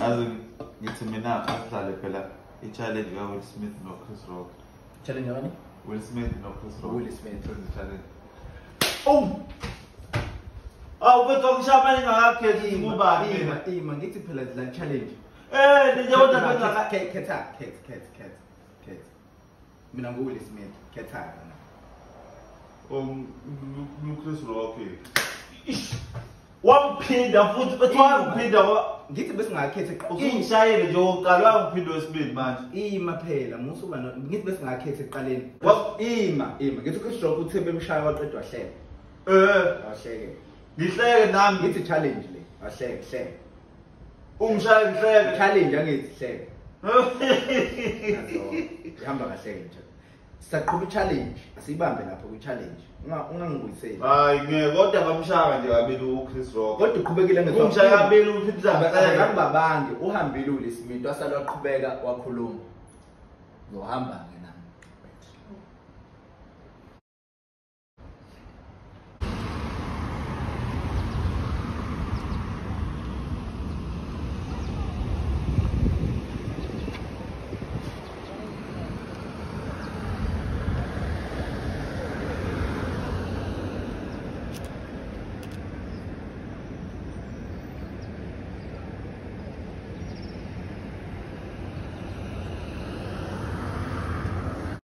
yazi ngithi mina asidlale phela i-challenge ka-Will Smith no-Chris Rock. Challenge ngani? Will Smith no-Chris Rock. Will Smith challenge. Bethi ngishamane ngakhethi ngubani mina. Ima ngithi phela la challenge. Nje kodwa benza khetha. Mina ngu-Will Smith, khetha kana. Chris Rock. Wamphinda futhi bethi wamphinda ngithi bese ngakhetha usungishayele nje oqala wangiphinda wesibili manje. Ima phela musuba ngithi bese ngakhetha eqaleni. Ima ngithi Chris Rock uthe bemshaya waqeda wahleka. Wahleke. Ngihleke nami ngithi challenge le. Wahleke. Umshaya ngihleke challenge angithi hleke. Ihamba kahle nje. Saqhuba i-challenge, asiyibambe lapho kwi-challenge. Ungangibuyiseli. Hayi ngeke kodwa ngamshaya nje kabili uChris Rock. Kodwa uqhubekile ngezwa. Umshaya kabili uPeter Ngibabange uhambile uLeSmith wasala waqhubeka wakhuluma. Zohamba ngena.